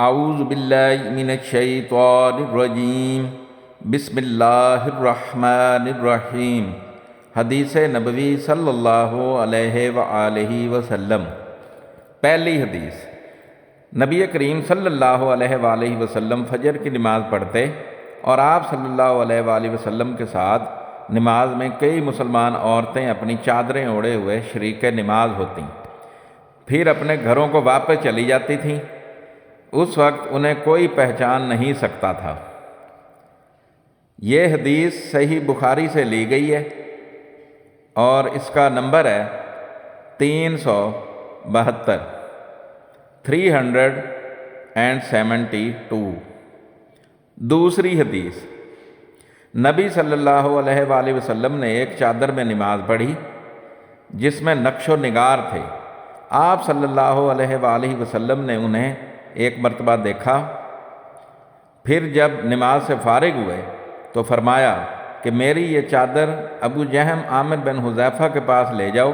اعوذ باللہ من الشیطان الرجیم بسم اللہ الرحمن الرحیم۔ حدیث نبوی صلی اللہ علیہ وآلہ وسلم۔ پہلی حدیث، نبی کریم صلی اللہ علیہ وآلہ وسلم فجر کی نماز پڑھتے اور آپ صلی اللہ علیہ وآلہ وسلم کے ساتھ نماز میں کئی مسلمان عورتیں اپنی چادریں اوڑھے ہوئے شریک نماز ہوتیں، پھر اپنے گھروں کو واپس چلی جاتی تھیں۔ اس وقت انہیں کوئی پہچان نہیں سکتا تھا۔ یہ حدیث صحیح بخاری سے لی گئی ہے اور اس کا نمبر ہے 372 372۔ دوسری حدیث، نبی صلی اللہ علیہ وآلہ وسلم نے ایک چادر میں نماز پڑھی جس میں نقش و نگار تھے۔ آپ صلی اللہ علیہ وآلہ وسلم نے انہیں ایک مرتبہ دیکھا، پھر جب نماز سے فارغ ہوئے تو فرمایا کہ میری یہ چادر ابو جہم عامر بن حذیفہ کے پاس لے جاؤ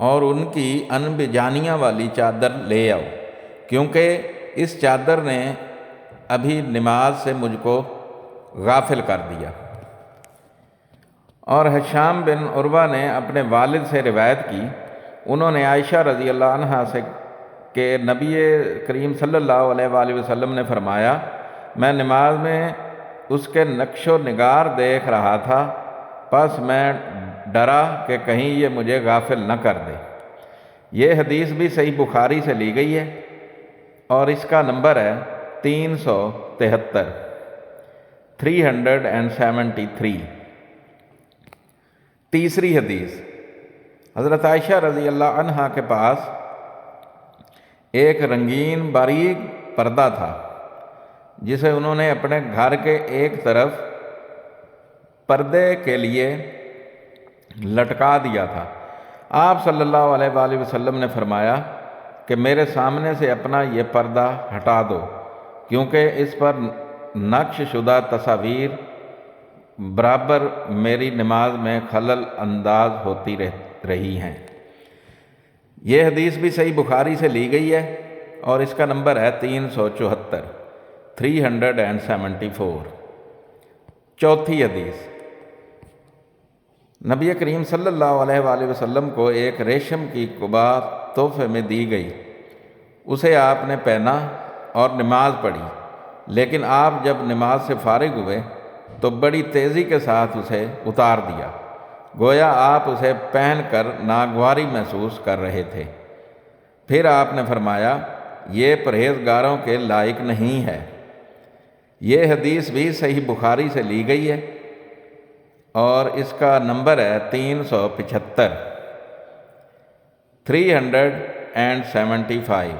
اور ان کی انبجانیہ والی چادر لے آؤ، کیونکہ اس چادر نے ابھی نماز سے مجھ کو غافل کر دیا۔ اور ہشام بن عروہ نے اپنے والد سے روایت کی، انہوں نے عائشہ رضی اللہ عنہا سے کہ نبی کریم صلی اللہ علیہ وآلہ وسلم نے فرمایا، میں نماز میں اس کے نقش و نگار دیکھ رہا تھا، پس میں ڈرا کہ کہیں یہ مجھے غافل نہ کر دے۔ یہ حدیث بھی صحیح بخاری سے لی گئی ہے اور اس کا نمبر ہے 373 373۔ تیسری حدیث، حضرت عائشہ رضی اللہ عنہا کے پاس ایک رنگین باریک پردہ تھا جسے انہوں نے اپنے گھر کے ایک طرف پردے کے لیے لٹکا دیا تھا۔ آپ صلی اللہ علیہ وآلہ وسلم نے فرمایا کہ میرے سامنے سے اپنا یہ پردہ ہٹا دو، کیونکہ اس پر نقش شدہ تصاویر برابر میری نماز میں خلل انداز ہوتی رہی ہیں۔ یہ حدیث بھی صحیح بخاری سے لی گئی ہے اور اس کا نمبر ہے 374 374۔ چوتھی حدیث، نبی کریم صلی اللہ علیہ وآلہ وسلم کو ایک ریشم کی قبا تحفے میں دی گئی، اسے آپ نے پہنا اور نماز پڑھی، لیکن آپ جب نماز سے فارغ ہوئے تو بڑی تیزی کے ساتھ اسے اتار دیا، گویا آپ اسے پہن کر ناگواری محسوس کر رہے تھے۔ پھر آپ نے فرمایا، یہ پرہیزگاروں کے لائق نہیں ہے۔ یہ حدیث بھی صحیح بخاری سے لی گئی ہے اور اس کا نمبر ہے 375 375۔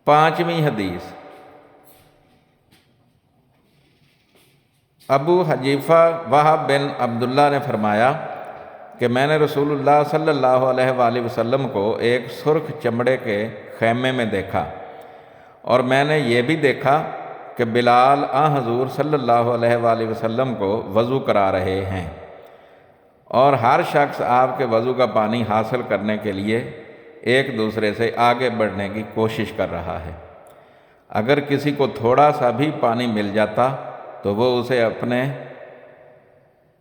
پانچویں حدیث، ابو حذیفہ وہب بن عبداللہ نے فرمایا کہ میں نے رسول اللہ صلی اللہ علیہ وآلہ وسلم کو ایک سرخ چمڑے کے خیمے میں دیکھا، اور میں نے یہ بھی دیکھا کہ بلال حضور صلی اللہ علیہ وآلہ وسلم کو وضو کرا رہے ہیں، اور ہر شخص آپ کے وضو کا پانی حاصل کرنے کے لیے ایک دوسرے سے آگے بڑھنے کی کوشش کر رہا ہے۔ اگر کسی کو تھوڑا سا بھی پانی مل جاتا تو وہ اسے اپنے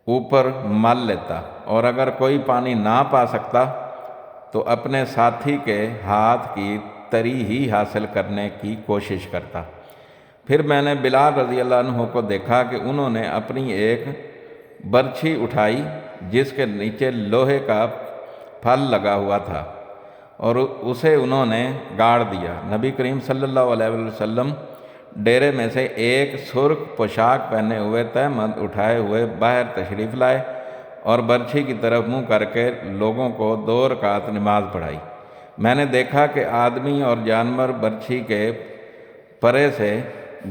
اوپر مل لیتا، اور اگر کوئی پانی نہ پا سکتا تو اپنے ساتھی کے ہاتھ کی تری ہی حاصل کرنے کی کوشش کرتا۔ پھر میں نے بلال رضی اللہ عنہ کو دیکھا کہ انہوں نے اپنی ایک برچھی اٹھائی جس کے نیچے لوہے کا پھل لگا ہوا تھا، اور اسے انہوں نے گاڑ دیا۔ نبی کریم صلی اللہ علیہ وسلم ڈیرے میں سے ایک سرخ پوشاک پہنے ہوئے تہمد اٹھائے ہوئے باہر تشریف لائے اور برچھی کی طرف منہ کر کے لوگوں کو 2 رکعت نماز پڑھائی۔ میں نے دیکھا کہ آدمی اور جانور برچھی کے پرے سے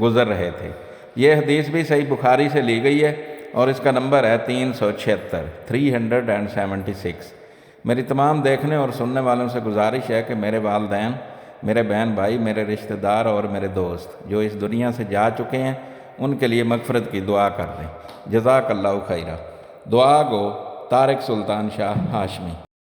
گزر رہے تھے۔ یہ حدیث بھی صحیح بخاری سے لی گئی ہے اور اس کا نمبر ہے 376 376۔ میری تمام دیکھنے اور سننے والوں سے گزارش ہے کہ میرے والدین، میرے بہن بھائی، میرے رشتہ دار اور میرے دوست جو اس دنیا سے جا چکے ہیں ان کے لیے مغفرت کی دعا کر دیں۔ جزاک اللہ خیرہ۔ دعا گو طارق سلطان شاہ ہاشمی۔